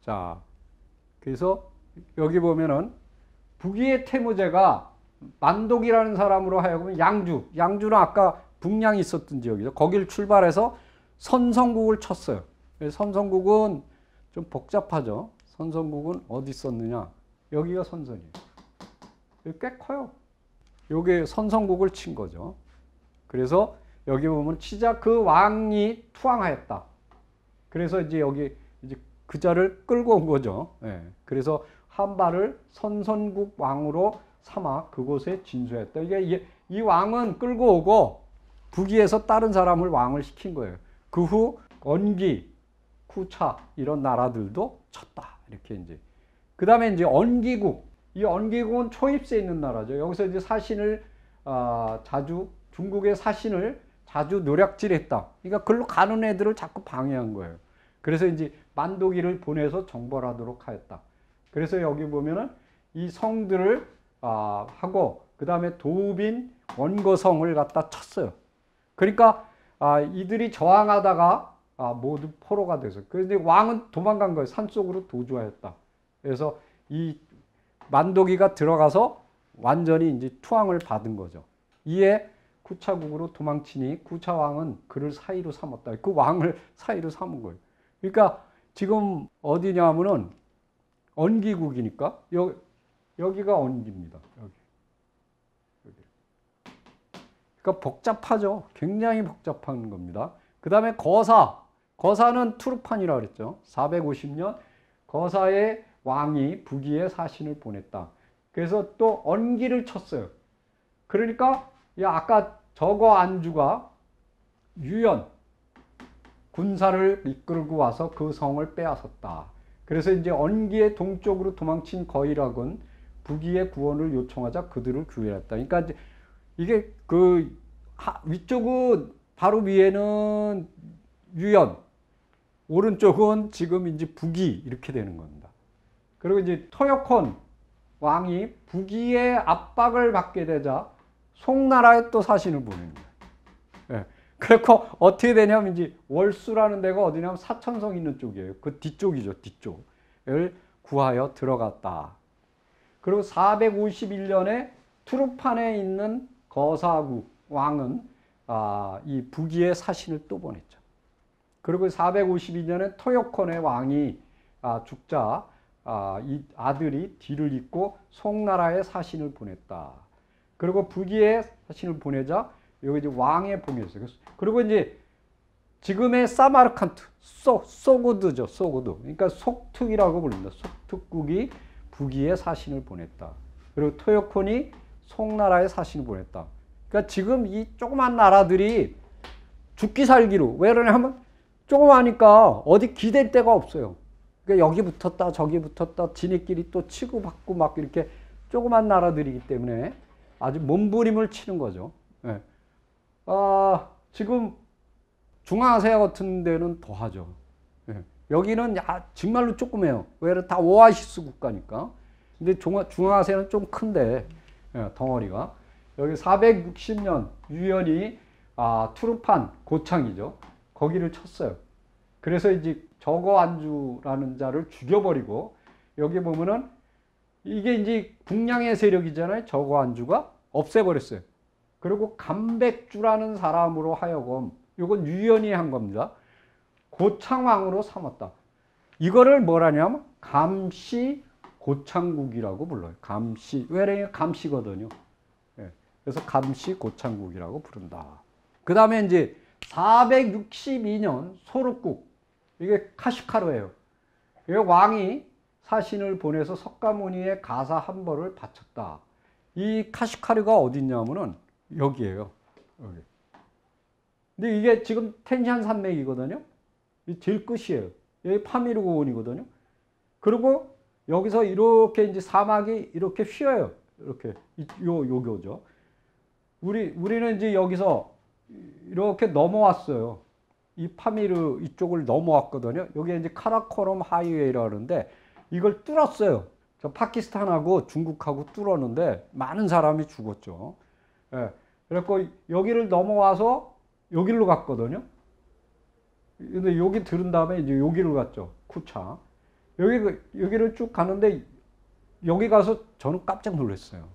자, 그래서 여기 보면은 북위의 태무제가 만독이라는 사람으로 하여금 양주는 아까 북량이 있었던 지역이죠. 거길 출발해서 선성국을 쳤어요. 선성국은 좀 복잡하죠. 선성국은 어디 있었느냐? 여기가 선선이에요. 여기 꽤 커요. 여기 선성국을 친 거죠. 그래서 여기 보면 치자 그 왕이 투항하였다. 그래서 이제 여기 이제 그자를 끌고 온 거죠. 예. 그래서 한발을 선선국 왕으로 삼아 그곳에 진수했다. 이게 이 왕은 끌고 오고 북위에서 다른 사람을 왕을 시킨 거예요. 그 후 언기, 쿠차 이런 나라들도 쳤다. 이렇게 이제. 그 다음에 이제 언기국. 이 언기국은 초입세에 있는 나라죠. 여기서 이제 사신을 자주 중국의 사신을 자주 노략질했다. 그러니까 글로 가는 애들을 자꾸 방해한 거예요. 그래서 이제 만도기를 보내서 정벌하도록 하였다. 그래서 여기 보면은 이 성들을 하고 그 다음에 도빈 원거성을 갖다 쳤어요. 그러니까 이들이 저항하다가 모두 포로가 돼서 그런데 왕은 도망간 거예요. 산속으로 도주하였다. 그래서 이 만도기가 들어가서 완전히 이제 투항을 받은 거죠. 이에 구차국으로 도망치니 구차왕은 그를 사이로 삼았다. 그 왕을 사이로 삼은 거예요. 그러니까 지금 어디냐면은 언기국이니까 여기가 언기입니다. 여기. 그러니까 복잡하죠. 굉장히 복잡한 겁니다. 그 다음에 거사는 투르판이라고 그랬죠. 450년 거사의 왕이 북위에 사신을 보냈다. 그래서 또 언기를 쳤어요. 그러니까 아까 저거 안주가 유연 군사를 이끌고 와서 그 성을 빼앗았다. 그래서 이제 언기의 동쪽으로 도망친 거일학은 북위의 구원을 요청하자 그들을 구해했다. 그러니까 이게 그 위쪽은 바로 위에는 유연, 오른쪽은 지금 이제 북위 이렇게 되는 겁니다. 그리고 이제 토요콘 왕이 북위의 압박을 받게 되자 송나라에 또 사신을 보내는 거예요. 예. 그래서 어떻게 되냐면 이제 월수라는 데가 어디냐면 사천성 있는 쪽이에요. 그 뒤쪽이죠, 뒤쪽을 구하여 들어갔다. 그리고 451년에 투르판에 있는 거사국 왕은 이 북위의 사신을 또 보냈죠. 그리고 452년에 토요콘의 왕이 죽자 이 아들이 뒤를 잇고 송나라에 사신을 보냈다. 그리고 북위에 사신을 보내자 여기 이제 왕의 봉이었어요. 그리고 이제 지금의 사마르칸트, 소구드죠, 소구드. 그러니까 속특이라고 부릅니다. 속특국이 북위에 사신을 보냈다. 그리고 토요콘이 송나라에 사신을 보냈다. 그러니까 지금 이 조그만 나라들이 죽기 살기로 왜 그러냐면 조그마니까 어디 기댈 데가 없어요. 그러니까 여기 붙었다 저기 붙었다 지네끼리 또 치고받고 막 이렇게 조그만 나라들이기 때문에 아주 몸부림을 치는 거죠. 네. 지금 중앙아시아 같은 데는 더하죠. 네. 여기는 정말로 조그매요. 왜 다 오아시스 국가니까. 근데 중앙아시아는 좀 큰데 덩어리가 여기 460년 유연이 투르판 고창이죠. 거기를 쳤어요. 그래서 이제 저거 안주라는 자를 죽여버리고 여기 보면은 이게 이제 북량의 세력이잖아요. 저거 안주가 없애버렸어요. 그리고 감백주라는 사람으로 하여금 이건 유연이 한 겁니다. 고창왕으로 삼았다. 이거를 뭐라냐면 감시 고창국이라고 불러요. 감시. 왜냐면 감시거든요. 네. 그래서 감시 고창국이라고 부른다. 그 다음에 이제 462년 소륵국. 이게 카시카르예요. 이 왕이 사신을 보내서 석가모니의 가사 한 벌을 바쳤다. 이 카시카르가 어디 있냐면은 여기에요. 여기. 근데 이게 지금 텐샨 산맥이거든요. 이 제일 끝이에요. 여기 파미르 고원이거든요. 그리고 여기서 이렇게 이제 사막이 이렇게 휘어요. 이렇게 요교죠. 우리는 이제 여기서 이렇게 넘어왔어요. 이 파미르 이쪽을 넘어왔거든요. 여기 이제 카라코럼 하이웨이라고 하는데 이걸 뚫었어요. 저 파키스탄하고 중국하고 뚫었는데 많은 사람이 죽었죠. 예. 그래서 여기를 넘어와서 여기로 갔거든요. 근데 여기 들은 다음에 이제 여기로 갔죠. 쿠차. 여기를 쭉 가는데 여기 가서 저는 깜짝 놀랐어요.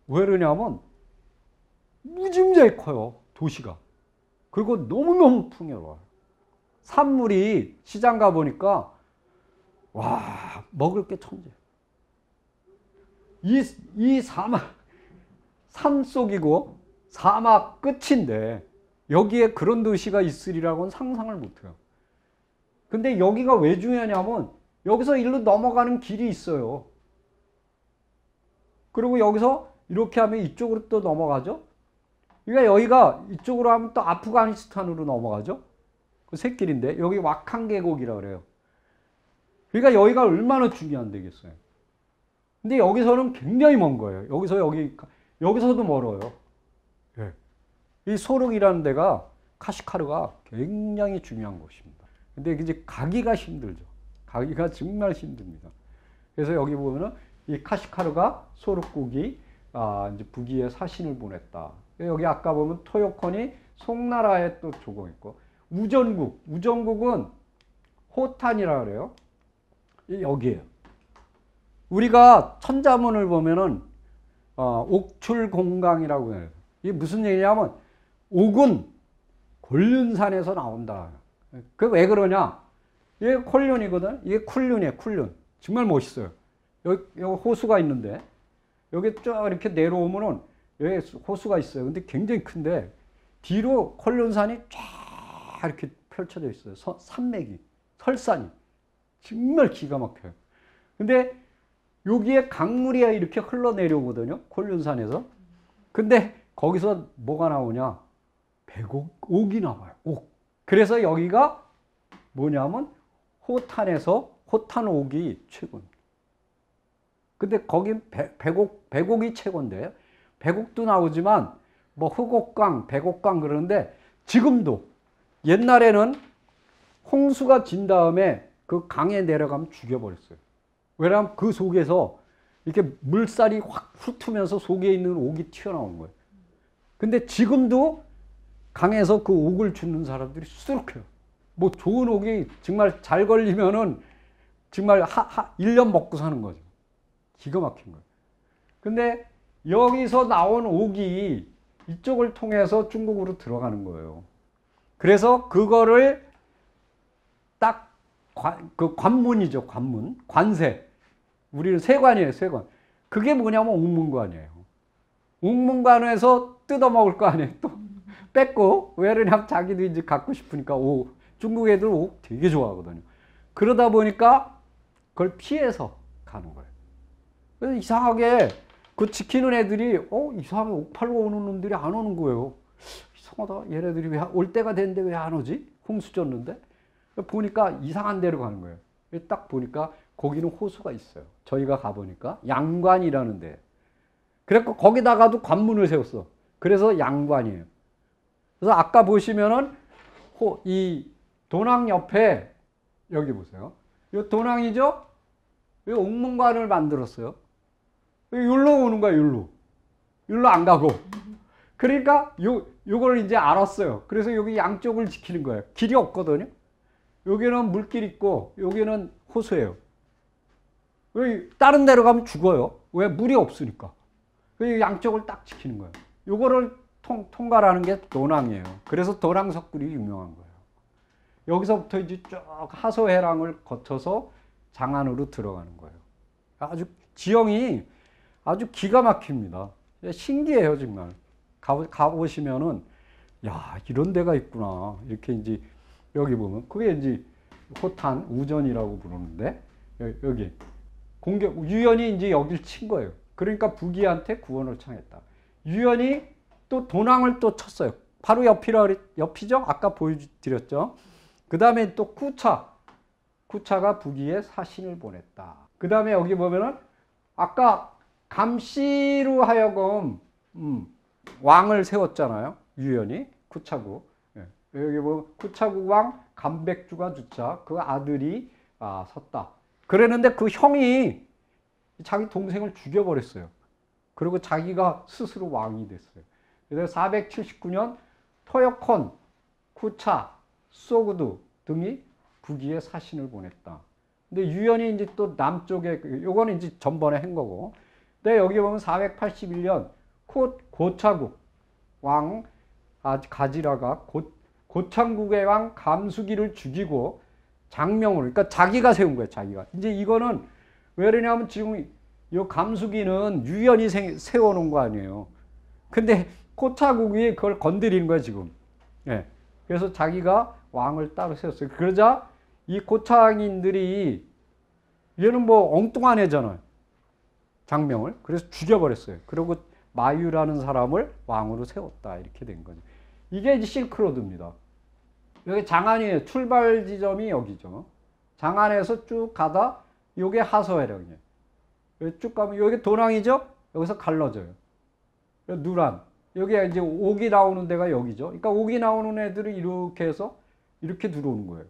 왜 그러냐면 무지무지하게 커요. 도시가. 그리고 너무너무 풍요로워요. 산물이 시장 가보니까 와 먹을 게 천재. 이 사막 산속이고 사막 끝인데 여기에 그런 도시가 있으리라고는 상상을 못해요. 근데 여기가 왜 중요하냐면 여기서 일로 넘어가는 길이 있어요. 그리고 여기서 이렇게 하면 이쪽으로 또 넘어가죠. 그러니까 여기가 이쪽으로 하면 또 아프가니스탄으로 넘어가죠. 그 샛길인데 여기 와칸 계곡이라고 그래요. 그러니까 여기가 얼마나 중요한 데겠어요. 근데 여기서는 굉장히 먼 거예요. 여기서도 멀어요. 네. 이 소륵이라는 데가 카시카르가 굉장히 중요한 곳입니다. 근데 이제 가기가 힘들죠. 가기가 정말 힘듭니다. 그래서 여기 보면은 이 카시카르가 소륵국이 이제 북위에 사신을 보냈다. 여기 아까 보면 토요콘이 송나라에 또 조공했고 우전국은 호탄이라 그래요. 여기에요. 우리가 천자문을 보면은 옥출공강이라고 해요. 이게 무슨 얘기냐면 옥은 곤륜산에서 나온다. 그 왜 그러냐? 이게 콜륜이거든. 이게 쿨륜이에요. 쿨륜. 정말 멋있어요. 여기 호수가 있는데 여기 쫙 이렇게 내려오면은 여기 호수가 있어요. 근데 굉장히 큰데 뒤로 콜륜산이 쫙 이렇게 펼쳐져 있어요. 산맥이, 설산이 정말 기가 막혀요. 근데 여기에 강물이 이렇게 흘러내려오거든요. 콜륜산에서. 근데 거기서 뭐가 나오냐? 옥이 나와요. 옥. 그래서 여기가 뭐냐면 호탄옥이 최고입니다. 근데 거긴 백옥이 최고인데 백옥도 나오지만 뭐 흑옥강, 백옥강 그러는데 지금도 옛날에는 홍수가 진 다음에 그 강에 내려가면 죽여버렸어요. 왜냐하면 그 속에서 이렇게 물살이 확 훑으면서 속에 있는 옥이 튀어나온 거예요. 근데 지금도 강에서 그 옥을 줍는 사람들이 수두룩해요. 뭐 좋은 옥이 정말 잘 걸리면은 정말 1년 먹고 사는 거죠. 기가 막힌 거예요. 근데 여기서 나온 옥이 이쪽을 통해서 중국으로 들어가는 거예요. 그래서 그거를 딱 그 관문이죠. 관세. 우리는 세관이에요. 세관. 그게 뭐냐면 옥문관이에요. 옥문관에서 뜯어먹을 거 아니에요. 또 뺏고 왜 그러냐면 자기도 이제 갖고 싶으니까 중국 애들 옥 되게 좋아하거든요. 그러다 보니까 그걸 피해서 가는 거예요. 그래서 이상하게 그 지키는 애들이 이상하게 옥 팔러 오는 놈들이 안 오는 거예요. 이상하다. 얘네들이 왜 올 때가 됐는데 왜 안 오지? 홍수 졌는데? 보니까 이상한 데로 가는 거예요. 딱 보니까 거기는 호수가 있어요. 저희가 가보니까 양관이라는 데. 그래서 거기다가도 관문을 세웠어. 그래서 양관이에요. 그래서 아까 보시면은 이 도낭 옆에 여기 보세요. 이 도낭이죠? 이 옥문관을 만들었어요. 여기로 오는 거야, 여기로 안 가고. 그러니까 요걸 이제 알았어요. 그래서 여기 양쪽을 지키는 거예요. 길이 없거든요. 여기는 물길 있고 여기는 호수예요. 다른 데로 가면 죽어요. 왜? 물이 없으니까. 양쪽을 딱 지키는 거예요. 요거를 통과하는 게 도낭이에요. 그래서 도낭석굴이 유명한 거예요. 여기서부터 이제 쭉 하소해랑을 거쳐서 장안으로 들어가는 거예요. 아주 지형이 아주 기가 막힙니다. 신기해요, 정말. 가보시면은, 야, 이런 데가 있구나. 이렇게 이제, 여기 보면, 그게 이제 호탄, 우전이라고 부르는데, 여기. 유연이 이제 여길 친 거예요. 그러니까 북이한테 구원을 청했다. 유연이 또 도낭을 또 쳤어요. 바로 옆이죠? 아까 보여드렸죠? 그 다음에 또 쿠차가 북위에 사신을 보냈다. 그 다음에 여기 보면은 아까 감시로 하여금 왕을 세웠잖아요. 유연이 쿠차국. 여기 보면 쿠차국 왕 감백주가 주차 그 아들이 섰다. 그랬는데 그 형이 자기 동생을 죽여버렸어요. 그리고 자기가 스스로 왕이 됐어요. 그래서 479년 토요콘, 쿠차, 소구두 등이 북위에 사신을 보냈다. 근데 유연이 이제 또 남쪽에, 요거는 이제 전번에 한 거고. 근데 여기 보면 481년 고차국 왕 가지라가 고창국의 왕 감수기를 죽이고 장명으로, 그러니까 자기가 세운 거예요, 자기가. 이제 이거는 왜 그러냐면 지금 이 감수기는 유연이 세워놓은 거 아니에요. 근데 고차국이 그걸 건드리는 거야, 지금. 예. 그래서 자기가 왕을 따로 세웠어요. 그러자 이 고창인들이, 얘는 뭐 엉뚱한 애잖아요, 장명을. 그래서 죽여버렸어요. 그리고 마유라는 사람을 왕으로 세웠다. 이렇게 된 거죠. 이게 이제 실크로드입니다. 여기 장안이에요. 출발 지점이 여기죠. 장안에서 쭉 가다 요게 하서해령이에요. 여기 쭉 가면 여기 도낭이죠? 여기서 갈라져요. 누란. 여기 이제 옥이 나오는 데가 여기죠. 그러니까 옥이 나오는 애들은 이렇게 해서 이렇게 들어오는 거예요.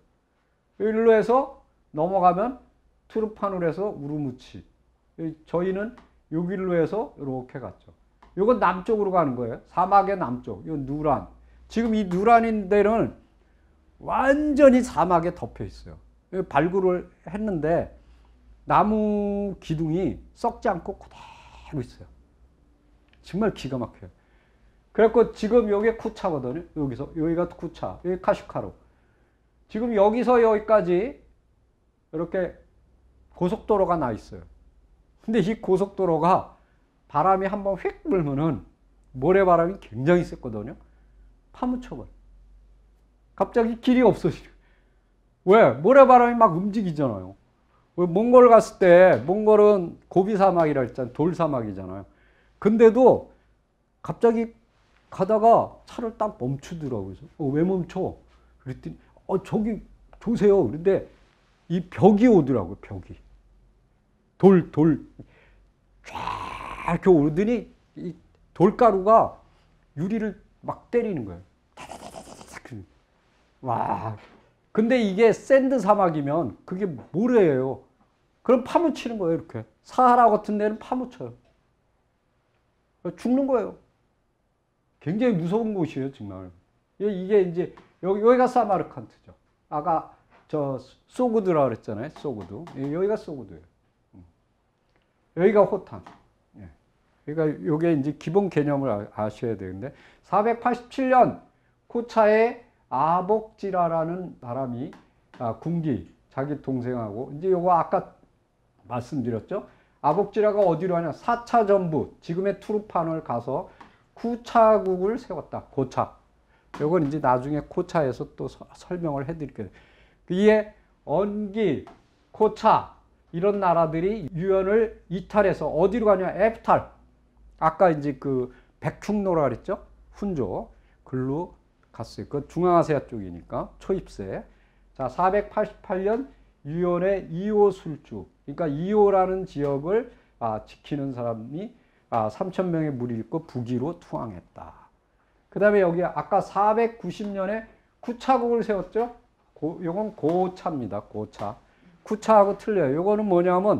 일로 해서 넘어가면 투르판으로 해서 우르무치. 저희는 여기로 해서 이렇게 갔죠. 이건 남쪽으로 가는 거예요. 사막의 남쪽. 이건 누란. 지금 이 누란인 데는 완전히 사막에 덮여 있어요. 발굴을 했는데 나무 기둥이 썩지 않고 그대로 있어요. 정말 기가 막혀요. 그래갖고 지금 여기 쿠차거든요. 여기서 여기가 쿠차, 여기 카슈카루. 지금 여기서 여기까지 이렇게 고속도로가 나 있어요. 근데 이 고속도로가 바람이 한번 휙 불면은 모래바람이 굉장히 셌거든요. 파묻혀버려. 갑자기 길이 없어지죠. 왜? 모래바람이 막 움직이잖아요. 몽골 갔을 때, 몽골은 고비사막이라 했잖아요. 돌사막이잖아요. 근데도 갑자기 가다가 차를 딱 멈추더라고요. 왜 멈춰? 그랬더니, 저기 보세요. 그런데 이 벽이 오더라고요, 벽이. 쫙 이렇게 오르더니 이 돌가루가 유리를 막 때리는 거예요. 와. 근데 이게 샌드 사막이면 그게 모래예요. 그럼 파묻히는 거예요, 이렇게. 사하라 같은 데는 파묻혀요. 죽는 거예요. 굉장히 무서운 곳이에요, 정말. 이게 이제, 여기가 사마르칸트죠. 아까 저 소구드라 그랬잖아요, 소구드. 여기가 소구드예요. 여기가 호탄. 그러니까 요게 이제 기본 개념을 아셔야 되는데, 487년 코차에 아복지라라는 사람이 군기, 자기 동생하고, 이제 요거 아까 말씀드렸죠? 아복지라가 어디로 하냐? 4차 전부, 지금의 투르판을 가서 쿠차국을 세웠다. 고차. 요건 이제 나중에 코차에서 또 설명을 해드릴게요. 이에 언기, 코차, 이런 나라들이 유연을 이탈해서 어디로 가냐? 에프탈. 아까 이제 그 백흉노라 그랬죠? 훈조. 글로 갔어요. 그 중앙아시아 쪽이니까 초입세. 자, 488년 유연의 이오술주. 그러니까 이오라는 지역을 지키는 사람이 3,000명의 무리를 입고 북위로 투항했다. 그 다음에 여기 아까 490년에 쿠차국을 세웠죠? 요건 고차입니다. 고차. 쿠차하고 틀려요. 요거는 뭐냐면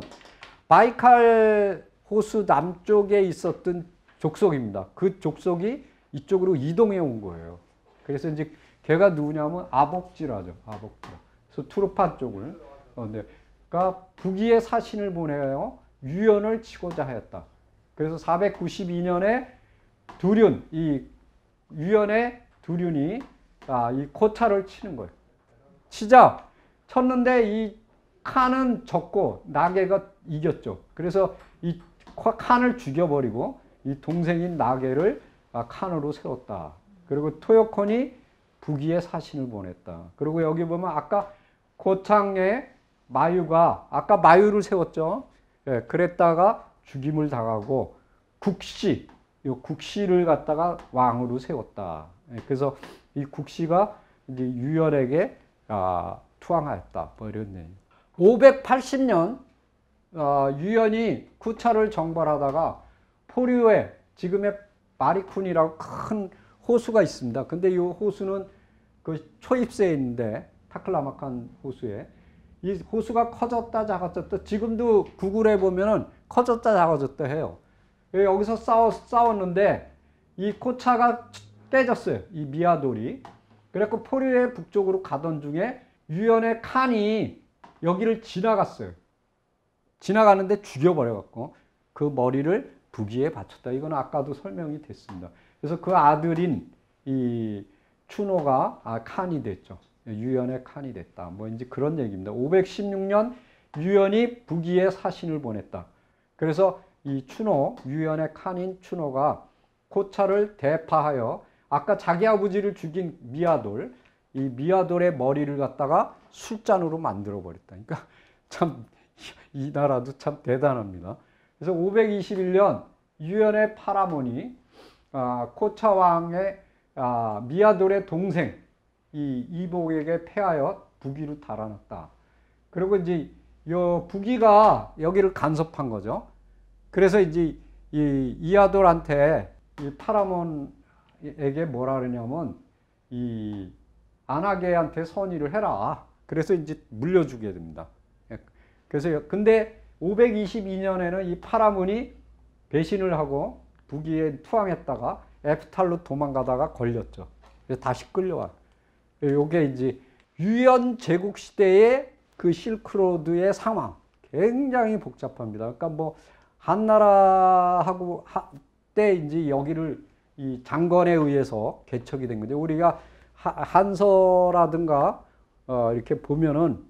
바이칼 호수 남쪽에 있었던 족속입니다. 그 족속이 이쪽으로 이동해 온 거예요. 그래서 이제 걔가 누구냐면 아복지라죠. 아복지라. 그래서 투르판 쪽을. 그러니까 북위에 사신을 보내요. 유연을 치고자 하였다. 그래서 492년에 두륜, 이 유연의 두륜이 이 코차를 치는 거예요. 쳤는데 이 칸은 졌고 나게가 이겼죠. 그래서 이 칸을 죽여버리고 이 동생인 나게를 칸으로 세웠다. 그리고 토요콘이 북위에 사신을 보냈다. 그리고 여기 보면 아까 고창의 마유가 아까 마유를 세웠죠. 그랬다가 죽임을 당하고 국시를 갖다가 왕으로 세웠다. 그래서 이 국시가 이제 유연에게 투항하였다. 뭐 이런 얘기. 580년 유연이 쿠차를 정벌하다가 포류에 지금의 마리쿤이라고 큰 호수가 있습니다. 근데 이 호수는 그 초입세에 있는데 타클라마칸 호수에 이 호수가 커졌다 작아졌다. 지금도 구글에 보면은 커졌다 작아졌다 해요. 여기서 싸웠는데 이 코차가 깨졌어요. 이 미아돌이. 그래서 포류의 북쪽으로 가던 중에 유연의 칸이 여기를 지나갔어요. 지나가는데 죽여버려갖고 그 머리를 부기에 바쳤다. 이건 아까도 설명이 됐습니다. 그래서 그 아들인 이 추노가 칸이 됐죠. 유연의 칸이 됐다. 뭐 이제 그런 얘기입니다. 516년 유연이 부기에 사신을 보냈다. 그래서 이 추노, 유연의 칸인 추노가 고차를 대파하여 아까 자기 아버지를 죽인 미야돌, 이 미야돌의 머리를 갖다가 술잔으로 만들어 버렸다. 그러니까 참 이 나라도 참 대단합니다. 그래서 521년 유연의 파라몬이 코차 왕의 미야돌의 동생 이 이복에게 패하여 부기로 달아났다. 그리고 이제 요 부기가 여기를 간섭한 거죠. 그래서 이제 이 이야돌한테 이 파라몬에게 뭐라 그러냐면 이 안하게한테 선의를 해라. 그래서 이제 물려주게 됩니다. 그래서 근데 522년에는 이 파라몬이 배신을 하고 부기에 투항했다가 에프탈로 도망가다가 걸렸죠. 그래서 다시 끌려와. 요게 이제 유연 제국 시대의 그 실크로드의 상황 굉장히 복잡합니다. 그러니까 뭐 한나라하고 때 이제 여기를 이 장건에 의해서 개척이 된 거죠. 우리가 한서라든가 이렇게 보면은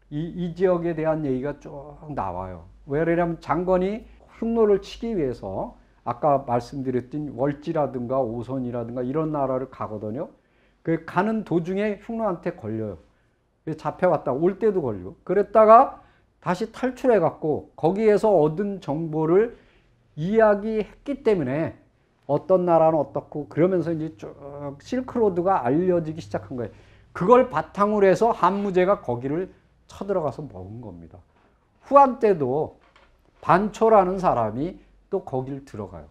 이 지역에 대한 얘기가 쭉 나와요. 왜냐하면 장건이 흉노를 치기 위해서 아까 말씀드렸던 월지라든가 오선이라든가 이런 나라를 가거든요. 그 가는 도중에 흉노한테 걸려요. 잡혀갔다 올 때도 걸리고 그랬다가 다시 탈출해 갖고 거기에서 얻은 정보를 이야기했기 때문에 어떤 나라는 어떻고 그러면서 이제 쭉 실크로드가 알려지기 시작한 거예요. 그걸 바탕으로 해서 한무제가 거기를 쳐들어가서 먹은 겁니다. 후한 때도 반초라는 사람이 또 거길 들어가요.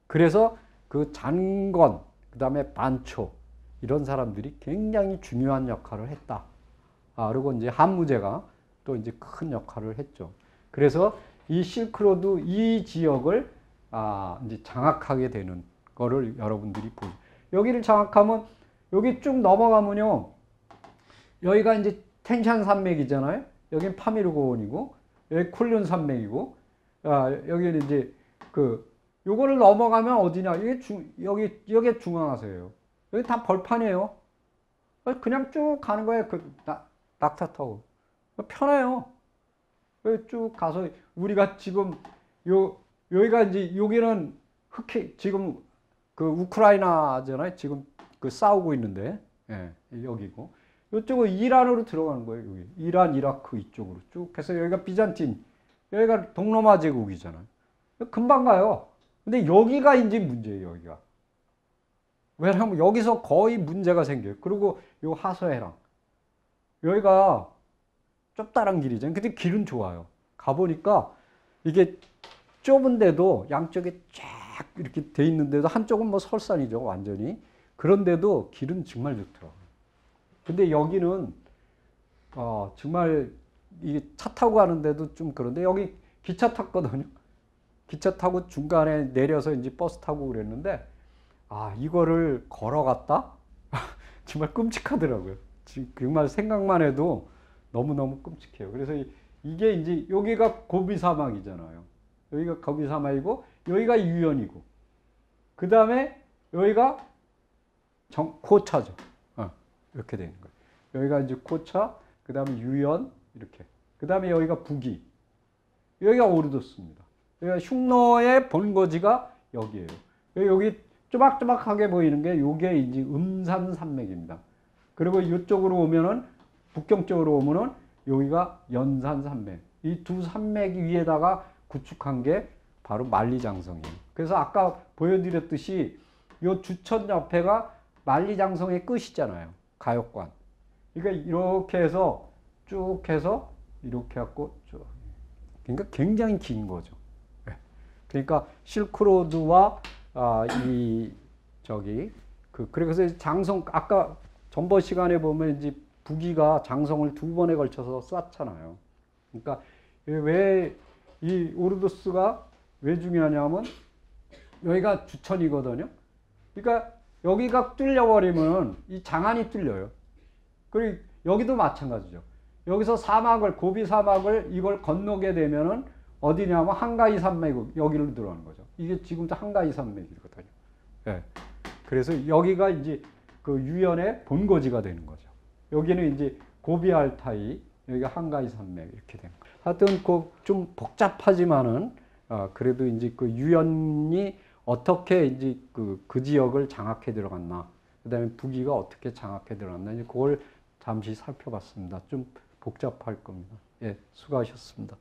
그래서 그 장건, 그 다음에 반초 이런 사람들이 굉장히 중요한 역할을 했다. 그리고 이제 한무제가 또 이제 큰 역할을 했죠. 그래서 이 실크로드 이 지역을 이제 장악하게 되는 거를 여러분들이 보죠. 여기를 장악하면 여기 쭉 넘어가면요. 여기가 이제 텐샨 산맥이잖아요. 여긴 파미르고원이고 여기 쿨륜 산맥이고 여기는 이제 요거를 넘어가면 어디냐? 여기 중앙아세요. 여기 다 벌판이에요. 그냥 쭉 가는 거예요. 낙타 타고. 편해요. 쭉 가서 우리가 지금 여기가 이제 여기는 지금 그 우크라이나잖아요. 지금 싸우고 있는데 여기고 이쪽은 이란으로 들어가는 거예요. 여기 이란, 이라크 이쪽으로 쭉 해서 여기가 비잔틴, 여기가 동로마 제국이잖아요. 금방 가요. 근데 여기가 이제 문제예요. 여기가. 왜냐하면 여기서 거의 문제가 생겨요. 그리고 요 하서해랑 여기가 좁다란 길이잖아요. 근데 길은 좋아요. 가보니까 이게 좁은데도 양쪽에 쫙 이렇게 돼 있는데도 한쪽은 뭐 설산이죠. 완전히. 그런데도 길은 정말 좋더라고요. 근데 여기는 정말 이게 차 타고 가는데도 좀 그런데 여기 기차 탔거든요. 기차 타고 중간에 내려서 이제 버스 타고 그랬는데 이거를 걸어갔다? 정말 끔찍하더라고요. 지금 정말 생각만 해도 너무너무 끔찍해요. 그래서 이게 이제 여기가 고비 사막이잖아요. 여기가 고비 사막이고 여기가 유연이고 그 다음에 여기가 고차죠. 이렇게 되는 거예요. 여기가 이제 고차, 그 다음에 유연 이렇게. 그 다음에 여기가 북이. 여기가 오르도스입니다. 여기가 흉노의 본거지가 여기예요. 여기 쪼박쪼박하게 보이는 게 요게 이제 음산산맥입니다. 그리고 이쪽으로 오면은 북경 쪽으로 오면은 여기가 연산산맥. 이 두 산맥 위에다가 구축한 게 바로 만리장성이에요. 그래서 아까 보여드렸듯이 요 주천 옆에가 만리장성의 끝이잖아요. 가역관. 그러니까 이렇게 해서 쭉 해서 이렇게 갖고 쭉. 그러니까 굉장히 긴 거죠. 그러니까 실크로드와 그래서 장성 아까 전번 시간에 보면 이제 부기가 장성을 두 번에 걸쳐서 쐈잖아요. 그러니까 왜 이 오르도스가 왜 중요하냐면 여기가 주천이거든요. 그러니까 여기가 뚫려버리면 이 장안이 뚫려요. 그리고 여기도 마찬가지죠. 여기서 사막을, 고비 사막을 이걸 건너게 되면은 어디냐면 한가이 산맥, 여기로 들어가는 거죠. 이게 지금도 한가이 산맥이거든요. 예. 그래서 여기가 이제 그 유연의 본거지가 되는 거죠. 여기는 이제 고비 알타이, 여기가 한가이 산맥 이렇게 되는 거예요. 하여튼 좀 복잡하지만은 그래도 이제 그 유연이 어떻게 이제 그 지역을 장악해 들어갔나, 그다음에 북이가 어떻게 장악해 들어갔나, 이제 그걸 잠시 살펴봤습니다. 좀 복잡할 겁니다. 예, 수고하셨습니다.